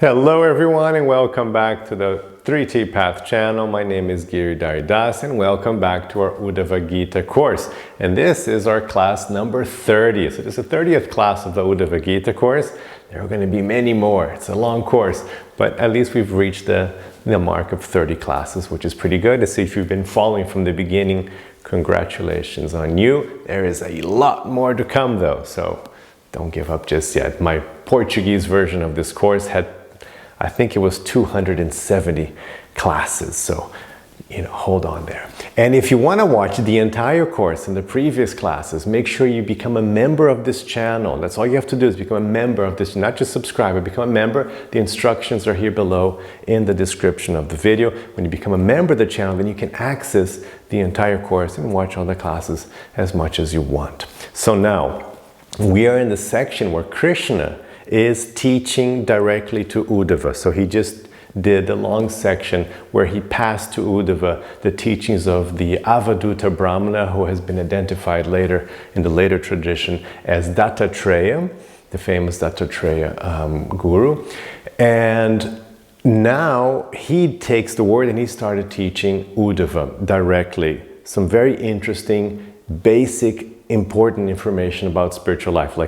Hello everyone and welcome back to the 3T Path channel. My name is Giridhari and welcome back to our Uddhava-gita course. And this is our class number 30. So this is the 30th class of the Uddhava-gita course. There are going to be many more. It's a long course, but at least we've reached the mark of 30 classes, which is pretty good. To see if you've been following from the beginning, congratulations on you. There is a lot more to come though, so don't give up just yet. My Portuguese version of this course had, I think it was 270 classes, so hold on there. And if you want to watch the entire course in the previous classes, make sure you become a member of this channel. That's all you have to do is become a member of this, not just subscribe, but become a member. The instructions are here below in the description of the video. When you become a member of the channel, then you can access the entire course and watch all the classes as much as you want. So now, we are in the section where Krishna is teaching directly to Uddhava. So he just did a long section where he passed to Uddhava the teachings of the Avadhuta Brahmana, who has been identified later in the later tradition as Dattatreya, the famous Dattatreya guru. And now he takes the word and he started teaching Uddhava directly. Some very interesting, basic, important information about spiritual life.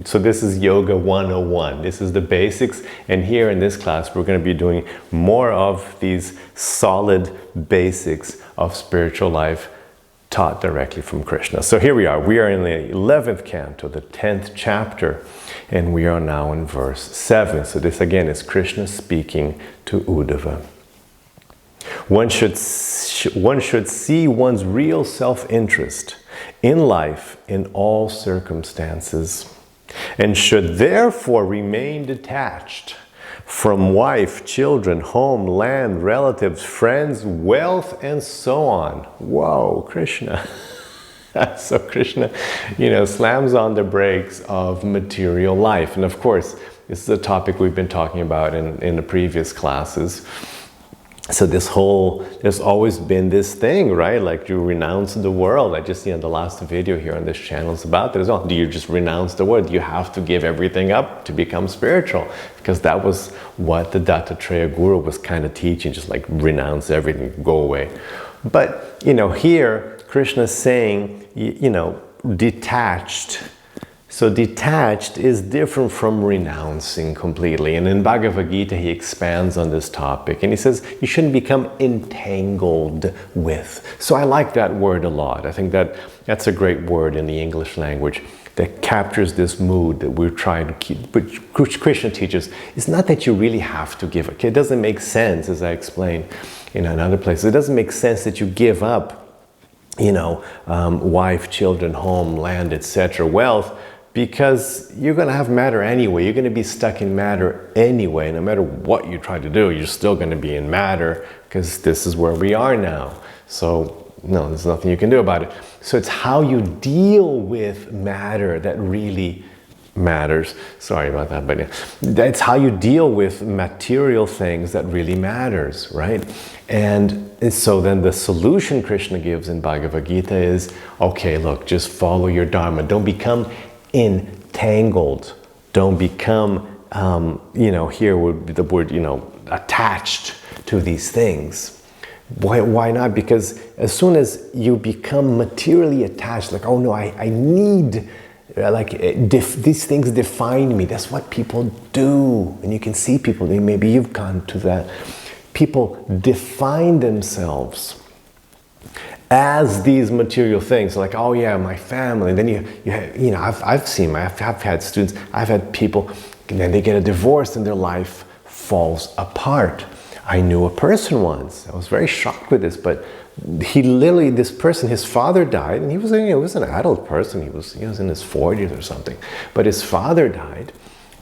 So this is Yoga 101. This is the basics. And here in this class, we're going to be doing more of these solid basics of spiritual life taught directly from Krishna. So here we are. We are in the 11th canto, the 10th chapter, and we are now in verse 7. So this again is Krishna speaking to Uddhava. One should see one's real self-interest in life in all circumstances, and should therefore remain detached from wife, children, home, land, relatives, friends, wealth, and so on. Whoa, Krishna. So Krishna, slams on the brakes of material life. And of course, this is a topic we've been talking about in the previous classes. So there's always been this thing, right? Like you renounce the world. I just, the last video here on this channel is about that as well. Do you just renounce the world? Do you have to give everything up to become spiritual? Because that was what the Dattatreya guru was kind of teaching, just like renounce everything, go away. But, here Krishna's saying, detached. So detached is different from renouncing completely. And in Bhagavad-gita, he expands on this topic. And he says, you shouldn't become entangled with. So I like that word a lot. I think that's a great word in the English language that captures this mood that we're trying to keep. But Krishna teaches, it's not that you really have to give. Okay? It doesn't make sense, as I explained in another place. It doesn't make sense that you give up, wife, children, home, land, etc., wealth, because you're going to have matter anyway. You're going to be stuck in matter anyway. No matter what you try to do, you're still going to be in matter because this is where we are now. So, no, there's nothing you can do about it. So it's how you deal with matter that really matters. Sorry about that, but that's how you deal with material things that really matters, right? And so then the solution Krishna gives in Bhagavad Gita is, okay, look, just follow your dharma. Don't become entangled. Don't become, here would be the word, attached to these things. Why not? Because as soon as you become materially attached, like, oh no, I need, these things define me. That's what people do. And you can see people, maybe you've gone to that. People define themselves as these material things, like, oh yeah, my family. And then I've had students, I've had people, and then they get a divorce and their life falls apart. I knew a person once, I was very shocked with this, but this person, his father died, and he was an adult person, he was in his 40s or something, but his father died,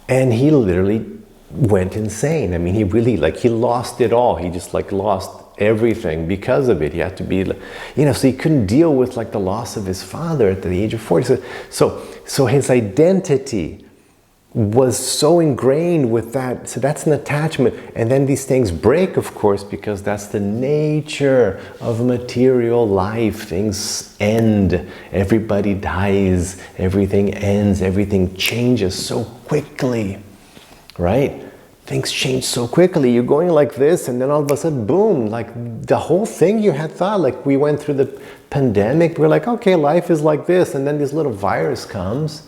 and he literally went insane. I mean, he really, he lost it all. He just lost everything because of it. He had to be, so he couldn't deal with the loss of his father at the age of 40. So his identity was so ingrained with that. So that's an attachment. And then these things break, of course, because that's the nature of material life. Things end. Everybody dies. Everything ends. Everything changes so quickly, right? things change so quickly. You're going like this, and then all of a sudden, boom, like the whole thing you had thought, like we went through the pandemic, we're like, okay, life is like this, and then this little virus comes,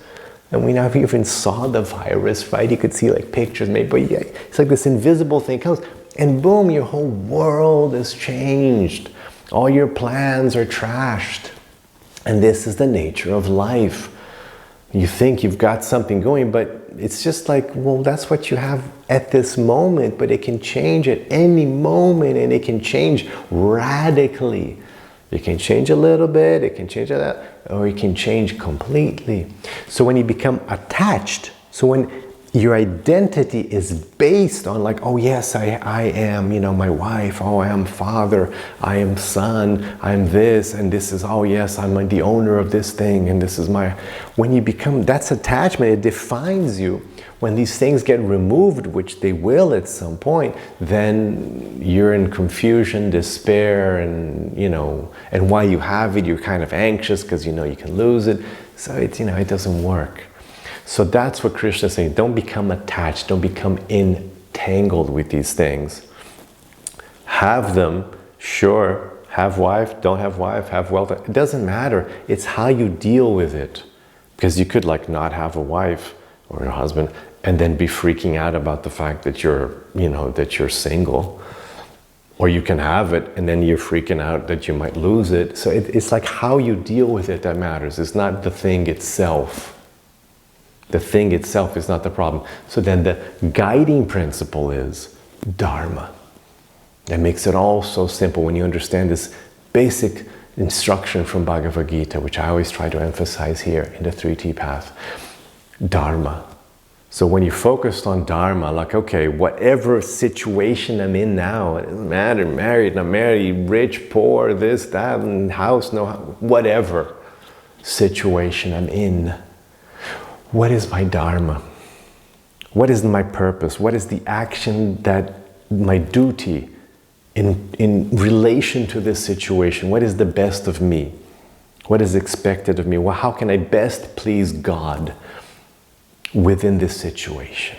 and we never even saw the virus, right? You could see like pictures maybe, but yeah, it's like this invisible thing comes, and boom, your whole world is changed. All your plans are trashed. And this is the nature of life. You think you've got something going, but it's just like, well, that's what you have at this moment, but it can change at any moment, and it can change radically. It can change a little bit, it can change that, or it can change completely. So when you become attached, so when your identity is based on like, oh yes, I am, my wife, oh I am father, I am son, I'm this, and this is, oh yes, I'm the owner of this thing, and this is my, when you become, that's attachment, it defines you. When these things get removed, which they will at some point, then you're in confusion, despair, and and while you have it, you're kind of anxious because you can lose it. So it's, it doesn't work. So that's what Krishna is saying. Don't become attached. Don't become entangled with these things. Have them, sure. Have wife, don't have wife, have wealth. It doesn't matter. It's how you deal with it. Because you could like not have a wife or a husband and then be freaking out about the fact that you're single. Or you can have it and then you're freaking out that you might lose it. So it's like how you deal with it that matters. It's not the thing itself. The thing itself is not the problem. So then the guiding principle is Dharma. That makes it all so simple when you understand this basic instruction from Bhagavad-gita, which I always try to emphasize here in the 3T path. Dharma. So when you're focused on Dharma, like, okay, whatever situation I'm in now, it doesn't matter, married, not married, rich, poor, this, that, and house, no, whatever situation I'm in, what is my Dharma? What is my purpose? What is the action that my duty in relation to this situation? What is the best of me? What is expected of me? Well, how can I best please God within this situation?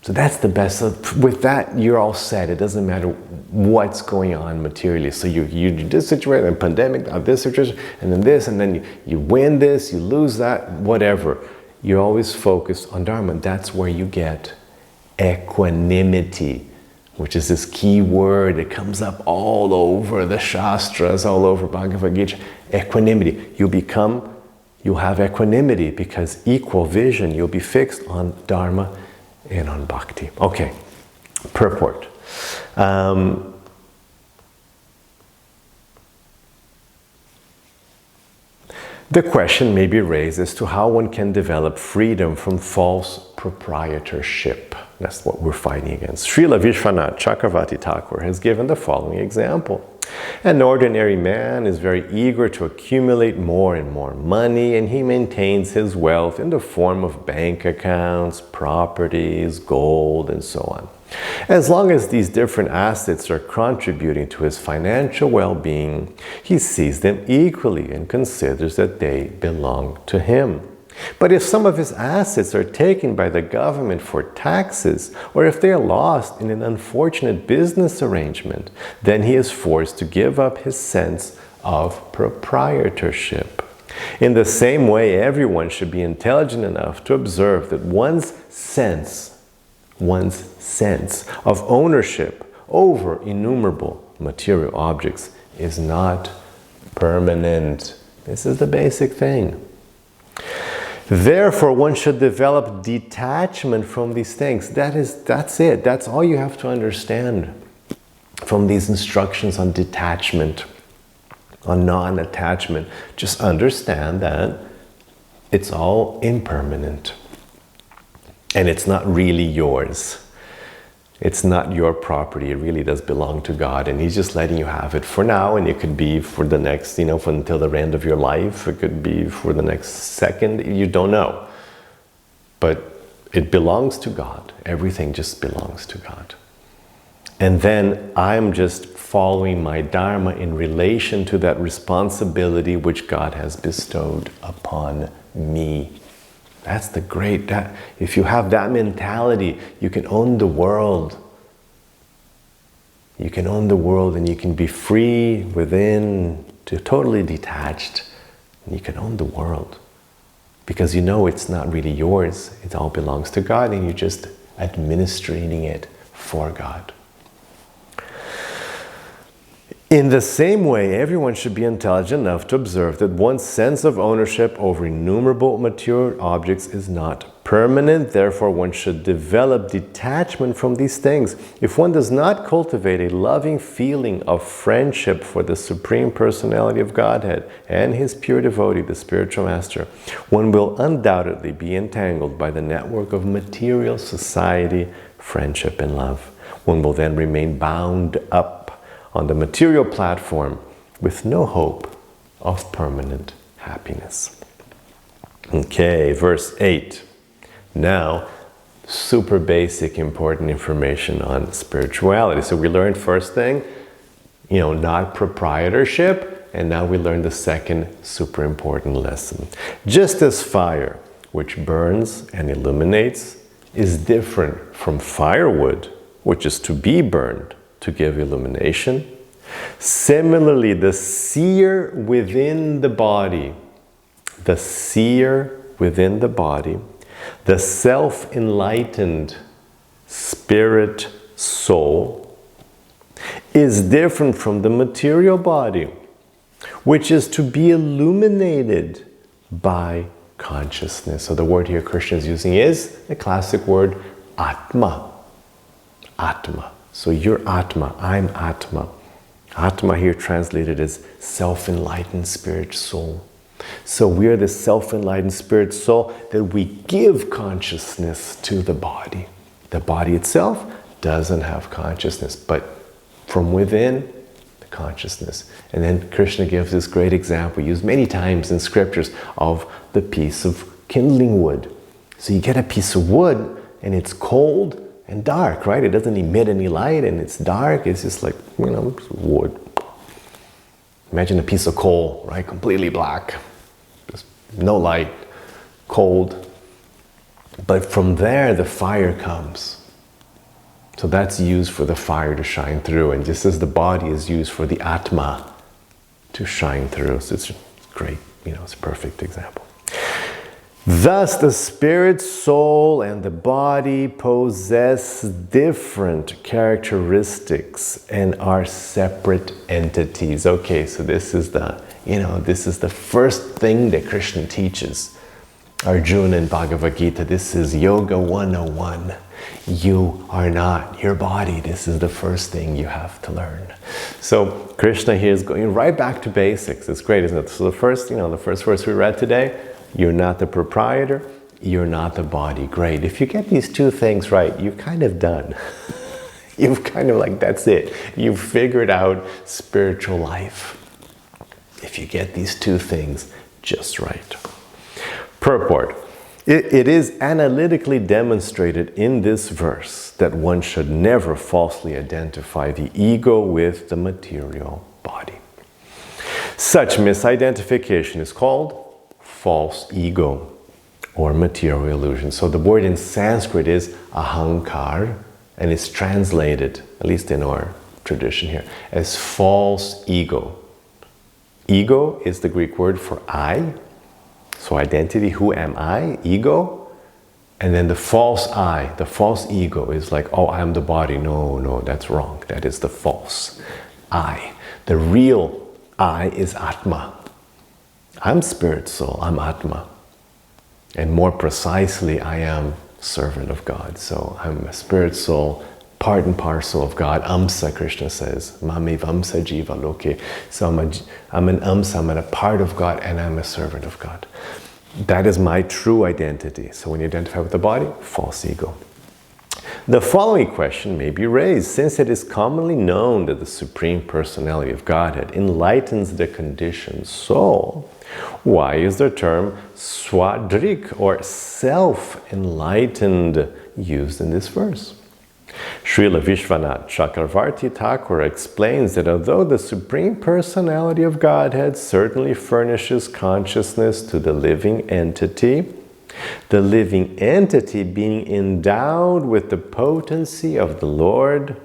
So that's the best. With that, you're all set. It doesn't matter what's going on materially. So you do this situation, and pandemic, this situation, and then this, and then you win this, you lose that, whatever. You're always focused on Dharma. That's where you get equanimity, which is this key word. It comes up all over the Shastras, all over Bhagavad Gita. Equanimity. You'll have equanimity because equal vision, you'll be fixed on Dharma and on Bhakti. Okay, purport. The question may be raised as to how one can develop freedom from false proprietorship. That's what we're fighting against. Srila Vishwanath Chakravarti Thakur has given the following example. An ordinary man is very eager to accumulate more and more money, and he maintains his wealth in the form of bank accounts, properties, gold, and so on. As long as these different assets are contributing to his financial well-being, he sees them equally and considers that they belong to him. But if some of his assets are taken by the government for taxes, or if they are lost in an unfortunate business arrangement, then he is forced to give up his sense of proprietorship. In the same way, everyone should be intelligent enough to observe that one's sense of ownership over innumerable material objects is not permanent. This is the basic thing. Therefore, one should develop detachment from these things. That's it. That's all you have to understand from these instructions on detachment, on non-attachment. Just understand that it's all impermanent. And it's not really yours. It's not your property. It really does belong to God. And He's just letting you have it for now. And it could be for the next, for until the end of your life. It could be for the next second. You don't know. But it belongs to God. Everything just belongs to God. And then I'm just following my Dharma in relation to that responsibility which God has bestowed upon me. That's the great, that if you have that mentality, you can own the world. You can own the world and you can be free within, totally detached. And you can own the world. Because you know it's not really yours. It all belongs to God and you're just administrating it for God. In the same way, everyone should be intelligent enough to observe that one's sense of ownership over innumerable material objects is not permanent. Therefore, one should develop detachment from these things. If one does not cultivate a loving feeling of friendship for the Supreme Personality of Godhead and his pure devotee, the spiritual master, one will undoubtedly be entangled by the network of material society, friendship, and love. One will then remain bound up on the material platform with no hope of permanent happiness. Okay, verse 8. Now, super basic, important information on spirituality. So we learned first thing, not proprietorship, and now we learned the second super important lesson. Just as fire, which burns and illuminates, is different from firewood, which is to be burned to give illumination. Similarly, the seer within the body, the self-enlightened spirit soul is different from the material body, which is to be illuminated by consciousness. So the word here Krishna is using is the classic word Atma. Atma. So you're Atma, I'm Atma. Atma here translated as self-enlightened spirit soul. So we are the self-enlightened spirit soul that we give consciousness to the body. The body itself doesn't have consciousness, but from within, the consciousness. And then Krishna gives this great example, used many times in scriptures, of the piece of kindling wood. So you get a piece of wood and it's cold and dark, right? It doesn't emit any light and it's dark. It's just like, wood. Imagine a piece of coal, right? Completely black. Just no light, cold. But from there, the fire comes. So that's used for the fire to shine through. And just as the body is used for the Atma to shine through. So it's great, it's a perfect example. Thus, the spirit, soul, and the body possess different characteristics and are separate entities. Okay, so this is the first thing that Krishna teaches Arjuna in Bhagavad-gita. This is Yoga 101. You are not your body. This is the first thing you have to learn. So Krishna here is going right back to basics. It's great, isn't it? So the first verse we read today, you're not the proprietor, you're not the body. Great. If you get these two things right, you're kind of done. You've kind of that's it. You've figured out spiritual life. If you get these two things just right. Purport. It is analytically demonstrated in this verse that one should never falsely identify the ego with the material body. Such misidentification is called false ego or material illusion. So the word in Sanskrit is ahankar, and it's translated, at least in our tradition here, as false ego. Ego is the Greek word for I. So identity, who am I? Ego. And then the false I, the false ego is like, oh, I'm the body. No, that's wrong. That is the false I. The real I is Atma. I'm spirit soul, I'm Atma. And more precisely, I am servant of God. So I'm a spirit soul, part and parcel of God. Amsa, Krishna says. Mame vamsa jiva loke. So I'm an amsa, I'm a part of God, and I'm a servant of God. That is my true identity. So when you identify with the body, false ego. The following question may be raised. Since it is commonly known that the Supreme Personality of Godhead enlightens the conditioned soul, why is the term swadrik or self-enlightened used in this verse? Srila Vishwanath Chakravarti Thakur explains that although the Supreme Personality of Godhead certainly furnishes consciousness to the living entity, The living entity, being endowed with the potency of the Lord,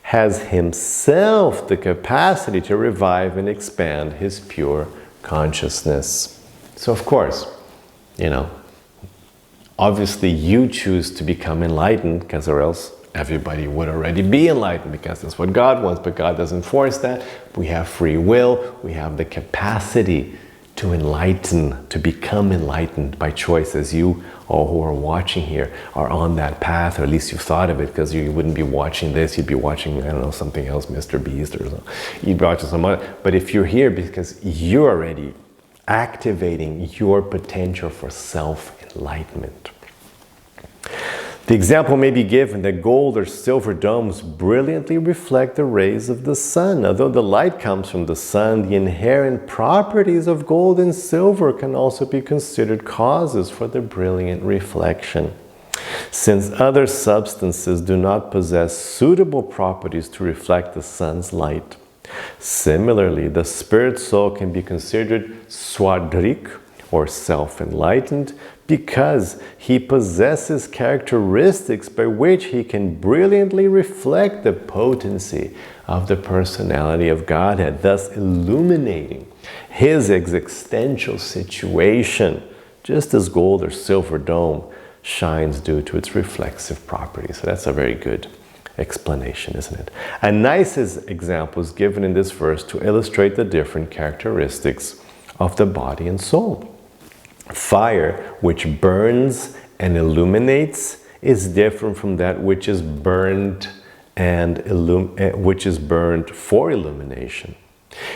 has himself the capacity to revive and expand his pure consciousness. So of course, obviously you choose to become enlightened, because or else everybody would already be enlightened, because that's what God wants, but God doesn't force that. We have free will, we have the capacity to enlighten, to become enlightened by choice, as you all who are watching here are on that path, or at least you've thought of it, because you wouldn't be watching this, you'd be watching, I don't know, something else, Mr. Beast or something. You'd be watching some other, but if you're here because you're already activating your potential for self-enlightenment. The example may be given that gold or silver domes brilliantly reflect the rays of the sun. Although the light comes from the sun, the inherent properties of gold and silver can also be considered causes for the brilliant reflection. Since other substances do not possess suitable properties to reflect the sun's light. Similarly, the spirit soul can be considered swadrik, or self-enlightened, because he possesses characteristics by which he can brilliantly reflect the potency of the personality of Godhead, thus illuminating his existential situation, just as gold or silver dome shines due to its reflexive properties. So that's a very good explanation, isn't it? A nice example is given in this verse to illustrate the different characteristics of the body and soul. Fire, which burns and illuminates, is different from that which is burned which is burned for illumination.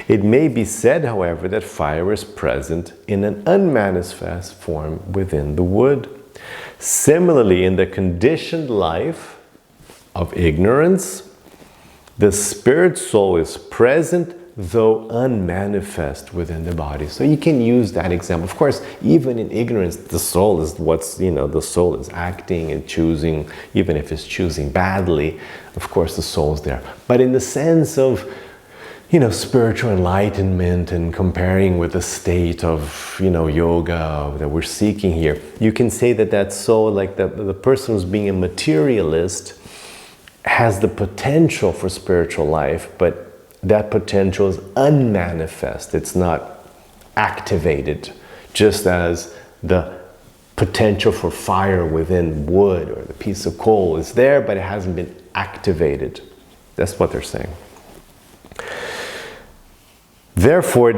It may be said, however, that fire is present in an unmanifest form within the wood. Similarly, in the conditioned life of ignorance, the spirit soul is present though unmanifest within the body. So you can use that example. Of course, even in ignorance, the soul is the soul is acting and choosing, even if it's choosing badly, of course the soul's there. But in the sense of, spiritual enlightenment and comparing with the state of, yoga that we're seeking here, you can say that soul, like the person who's being a materialist, has the potential for spiritual life, but that potential is unmanifest. It's not activated, just as the potential for fire within wood or the piece of coal is there, but it hasn't been activated. That's what they're saying. Therefore,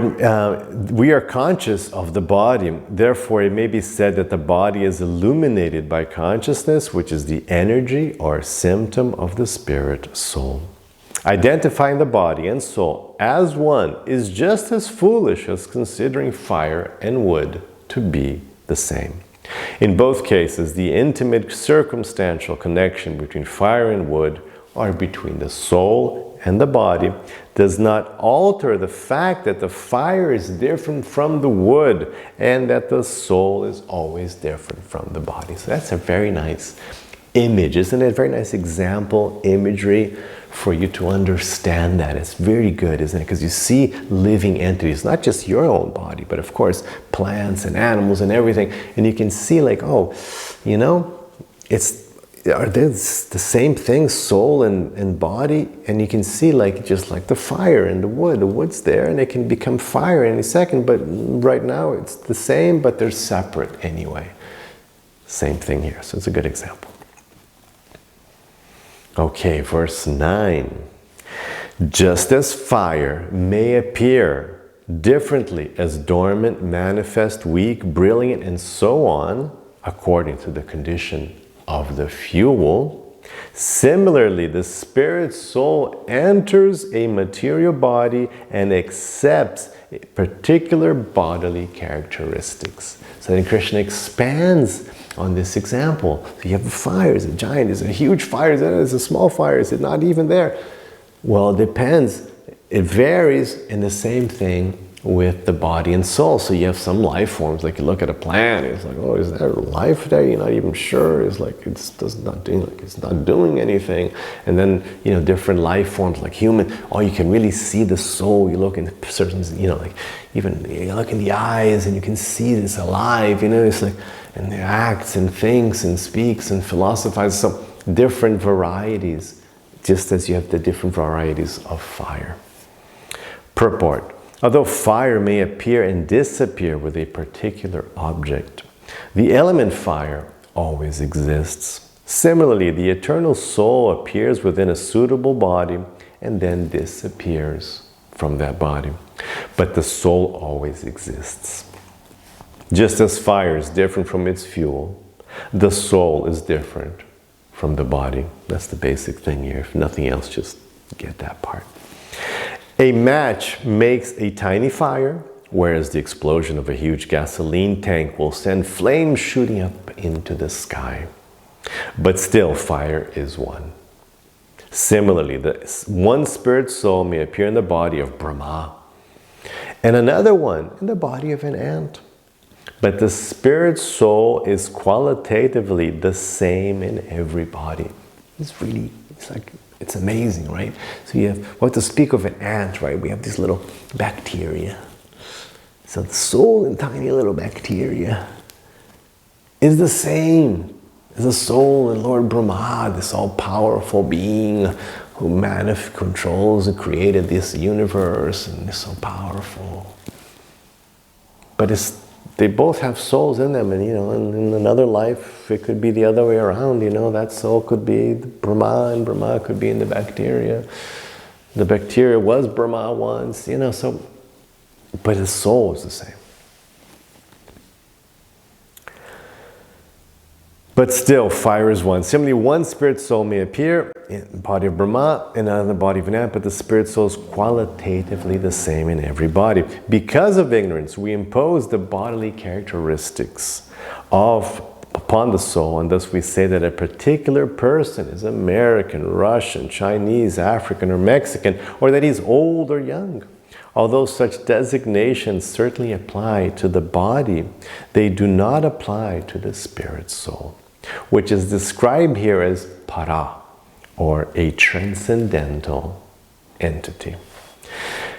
we are conscious of the body. Therefore, it may be said that the body is illuminated by consciousness, which is the energy or symptom of the spirit soul. Identifying the body and soul as one is just as foolish as considering fire and wood to be the same. In both cases, the intimate circumstantial connection between fire and wood, or between the soul and the body, does not alter the fact that the fire is different from the wood and that the soul is always different from the body. So that's a very nice image, isn't it? A very nice example, imagery, for you to understand that. It's very good, isn't it? Because you see living entities, not just your own body, but of course plants and animals and everything, and you can see like, it's the same thing, soul and body, and you can see like just like the fire and the wood's there and it can become fire in a second, but right now it's the same, but they're separate anyway. Same thing here, so it's a good example. Okay, verse 9. Just as fire may appear differently as dormant, manifest, weak, brilliant, and so on, according to the condition of the fuel, similarly, the spirit soul enters a material body and accepts particular bodily characteristics. So then Krishna expands on this example. So you have a fire, is it giant, is it a huge fire, is it a small fire, is it not even there? Well, it depends. It varies, in the same thing with the body and soul. So you have some life forms, like you look at a plant, it's like, oh, is there life there? You're not even sure. It's like it's not doing anything. And then different life forms like human. Oh, you can really see the soul. You look in certain, like even you look in the eyes and you can see it's alive. It's like, and acts and thinks and speaks and philosophizes. So different varieties, just as you have the different varieties of fire. Purport. Although fire may appear and disappear with a particular object, the element fire always exists. Similarly, the eternal soul appears within a suitable body and then disappears from that body. But the soul always exists. Just as fire is different from its fuel, the soul is different from the body. That's the basic thing here. If nothing else, just get that part. A match makes a tiny fire, whereas the explosion of a huge gasoline tank will send flames shooting up into the sky. But still, fire is one. Similarly, the one spirit soul may appear in the body of Brahma, and another one in the body of an ant. But the spirit soul is qualitatively the same in every body. It's amazing, right? So well, to speak of an ant, right? We have these little bacteria. So the soul in tiny little bacteria is the same as the soul in Lord Brahma, this all-powerful being who controls and created this universe and is so powerful. But they both have souls in them, and in another life it could be the other way around. That soul could be Brahma, and Brahma could be in the bacteria. The bacteria was Brahma once, but his soul is the same. But still, fire is one. Similarly, one spirit soul may appear in the body of Brahma and another body of an ant, but the spirit soul is qualitatively the same in every body. Because of ignorance, we impose the bodily characteristics upon the soul, and thus we say that a particular person is American, Russian, Chinese, African, or Mexican, or that he's old or young. Although such designations certainly apply to the body, they do not apply to the spirit soul, which is described here as para, or a transcendental entity.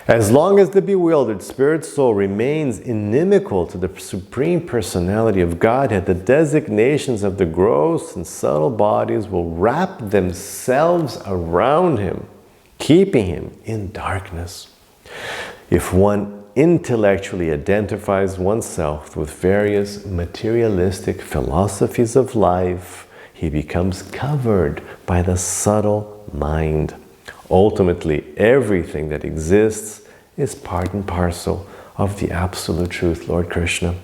As long as the bewildered spirit soul remains inimical to the Supreme Personality of Godhead, the designations of the gross and subtle bodies will wrap themselves around him, keeping him in darkness. If one intellectually identifies oneself with various materialistic philosophies of life, he becomes covered by the subtle mind. Ultimately, everything that exists is part and parcel of the Absolute Truth, Lord Krishna.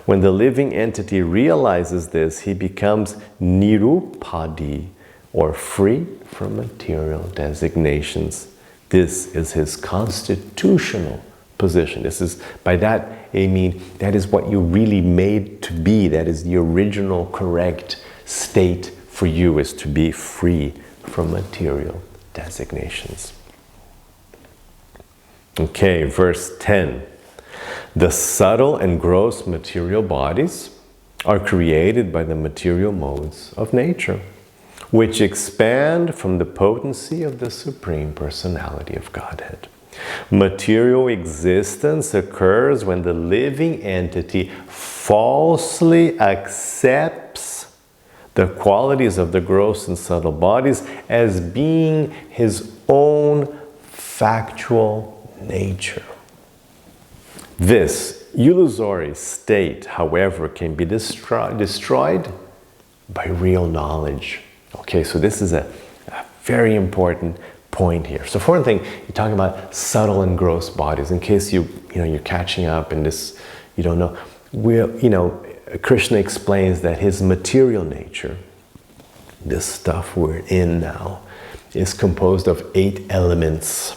When the living entity realizes this, he becomes nirupadi, or free from material designations. This is his constitutional position. By that I mean, that is what you really made to be. That is the original correct state for you, is to be free from material designations. Okay, verse 10. The subtle and gross material bodies are created by the material modes of nature, which expand from the potency of the Supreme Personality of Godhead. Material existence occurs when the living entity falsely accepts the qualities of the gross and subtle bodies as being his own factual nature. This illusory state, however, can be destroyed by real knowledge. Okay, so this is a very important point here. So for one thing, you're talking about subtle and gross bodies. In case you're catching up and this, you don't know. Krishna explains that his material nature, this stuff we're in now, is composed of 8 elements.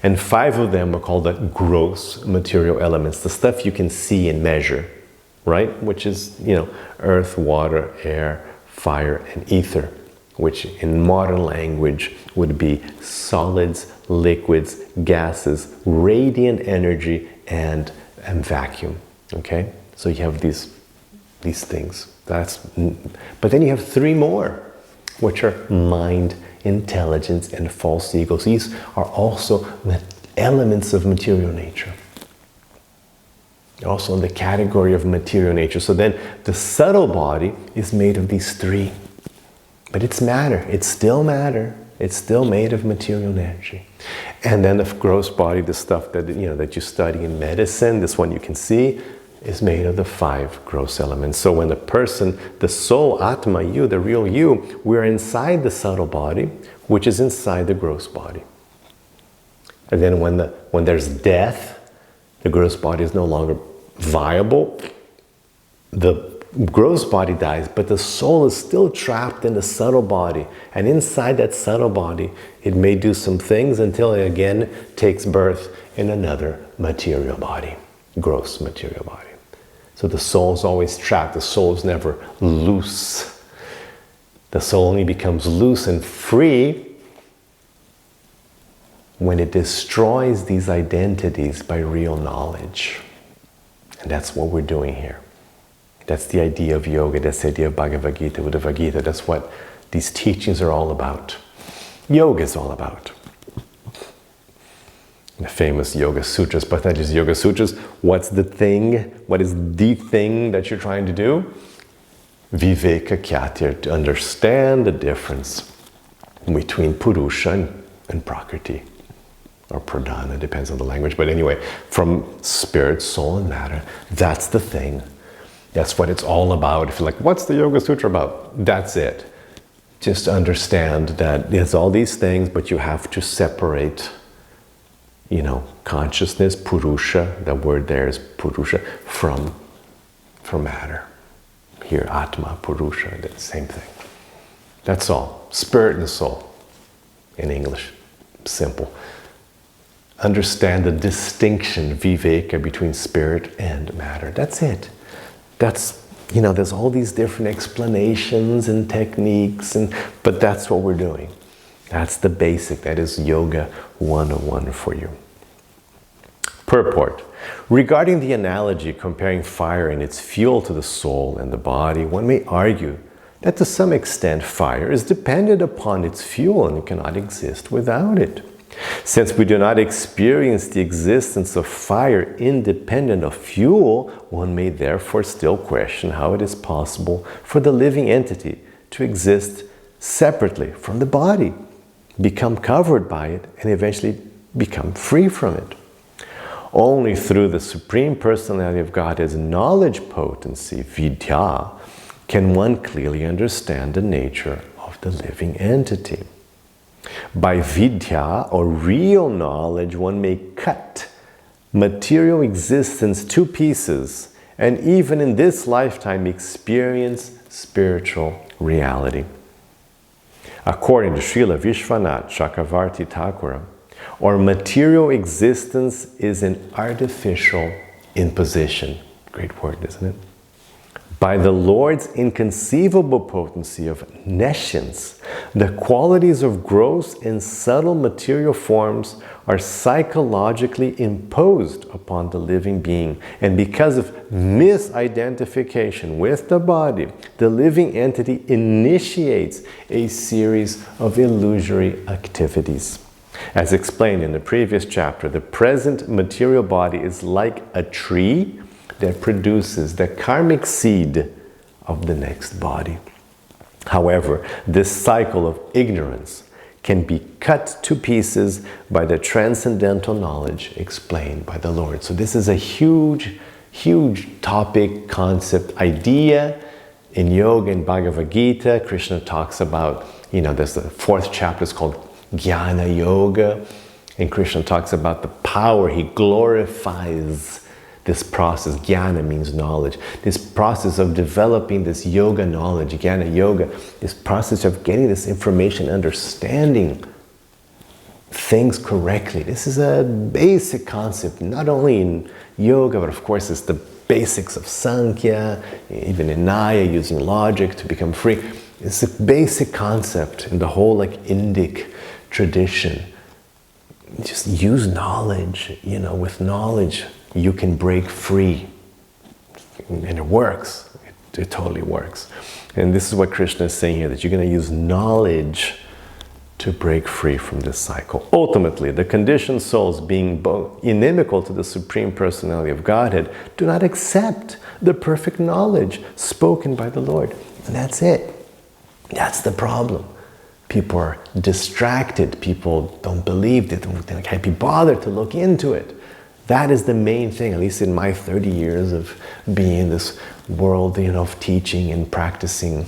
And 5 of them are called the gross material elements, the stuff you can see and measure, right? Which is, earth, water, air, fire, and ether, which in modern language would be solids, liquids, gases, radiant energy, and vacuum. Okay? So you have these things. But then you have 3 more, which are mind, intelligence, and false ego. So these are also elements of material nature. also in the category of material nature. So then the subtle body is made of these three. But it's matter. It's still matter. It's still made of material energy. And then the gross body, the stuff that that you study in medicine, this one you can see, is made of the 5 gross elements. So when the person, the soul, Atma, you, the real you, we're inside the subtle body, which is inside the gross body. And then when there's death, the gross body is no longer viable. The gross body dies, but the soul is still trapped in the subtle body. And inside that subtle body, it may do some things until it again takes birth in another material body, gross material body. So the soul is always trapped. The soul is never loose. The soul only becomes loose and free when it destroys these identities by real knowledge. And that's what we're doing here. That's the idea of yoga. That's the idea of Bhagavad-gita, Uddhava-gita. That's what these teachings are all about. Yoga is all about. The famous Yoga Sutras, Patanjali's Yoga Sutras. What's the thing? What is the thing that you're trying to do? Viveka Kyatir, to understand the difference between Purusha and Prakriti. Or Pradhana, depends on the language. But anyway, from spirit, soul, and matter, that's the thing. That's what it's all about. If you're like, what's the Yoga Sutra about? That's it. Just understand that there's all these things, but you have to separate consciousness, Purusha, the word there is Purusha, from matter. Here, Atma, Purusha, the same thing. That's all. Spirit and soul, in English. Simple. Understand the distinction, viveka, between spirit and matter. That's it. That's, there's all these different explanations and techniques, but that's what we're doing. That's the basic. That is Yoga 101 for you. Purport. Regarding the analogy comparing fire and its fuel to the soul and the body, one may argue that to some extent fire is dependent upon its fuel and cannot exist without it. Since we do not experience the existence of fire independent of fuel, one may therefore still question how it is possible for the living entity to exist separately from the body, become covered by it, and eventually become free from it. Only through the Supreme Personality of Godhead's knowledge potency, vidya, can one clearly understand the nature of the living entity. By vidya, or real knowledge, one may cut material existence to pieces and even in this lifetime experience spiritual reality. According to Srila Vishwanath Chakravarti Thakura, our material existence is an artificial imposition. Great word, isn't it? By the Lord's inconceivable potency of nescience, the qualities of gross and subtle material forms are psychologically imposed upon the living being. And because of misidentification with the body, the living entity initiates a series of illusory activities. As explained in the previous chapter, the present material body is like a tree that produces the karmic seed of the next body. However, this cycle of ignorance can be cut to pieces by the transcendental knowledge explained by the Lord. So this is a huge, huge topic, concept, idea in yoga and Bhagavad Gita. Krishna talks about, there's the 4th chapter is called Jnana Yoga. And Krishna talks about the power. He glorifies this process. Jnana means knowledge. This process of developing this yoga knowledge, Jnana Yoga, this process of getting this information, understanding things correctly. This is a basic concept, not only in yoga, but of course it's the basics of Sankhya, even in Nyaya, using logic to become free. It's a basic concept in the whole Indic tradition. Just use knowledge, with knowledge you can break free. And it works. It totally works. And this is what Krishna is saying here, that you're going to use knowledge to break free from this cycle. Ultimately, the conditioned souls, being both inimical to the Supreme Personality of Godhead, do not accept the perfect knowledge spoken by the Lord. And that's it. That's the problem. People are distracted. People don't believe. They can't be bothered to look into it. That is the main thing, at least in my 30 years of being in this world, of teaching and practicing,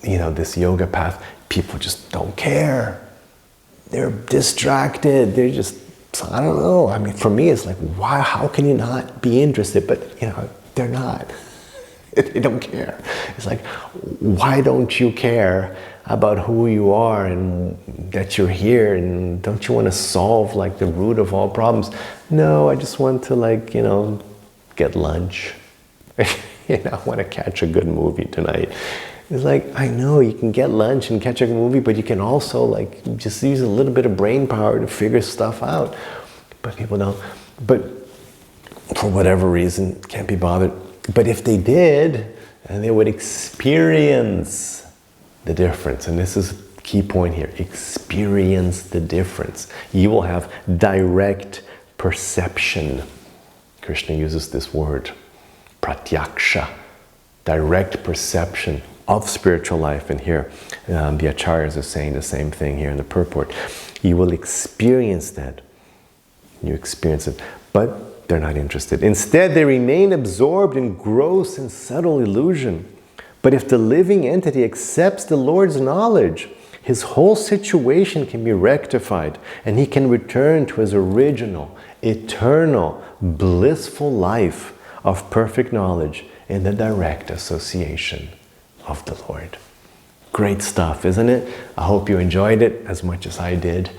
this yoga path. People just don't care. They're distracted. They're just, I don't know. I mean, for me, it's like, why? How can you not be interested? But, they're not. They don't care. It's like, why don't you care about who you are and that you're here? And don't you want to solve the root of all problems? No, I just want to get lunch. I want to catch a good movie tonight. It's like, I know you can get lunch and catch a movie, but you can also just use a little bit of brain power to figure stuff out. But people don't. But for whatever reason, can't be bothered. But if they did, and they would experience the difference. And this is the key point here. Experience the difference. You will have direct perception. Krishna uses this word, pratyaksha, direct perception of spiritual life. And here, the acharyas are saying the same thing here in the purport. You will experience that. You experience it. But they're not interested. Instead, they remain absorbed in gross and subtle illusion. But if the living entity accepts the Lord's knowledge, his whole situation can be rectified and he can return to his original, eternal, blissful life of perfect knowledge in the direct association of the Lord. Great stuff, isn't it? I hope you enjoyed it as much as I did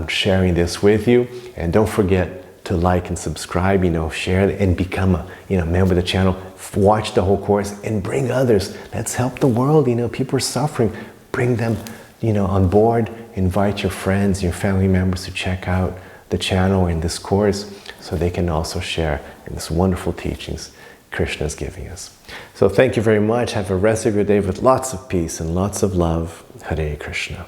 sharing this with you. And don't forget to like and subscribe, share and become a member of the channel. Watch the whole course and bring others. Let's help the world. People are suffering. Bring them on board. Invite your friends, your family members to check out the channel and this course so they can also share in this wonderful teachings Krishna is giving us. So thank you very much. Have a rest of your day with lots of peace and lots of love. Hare Krishna.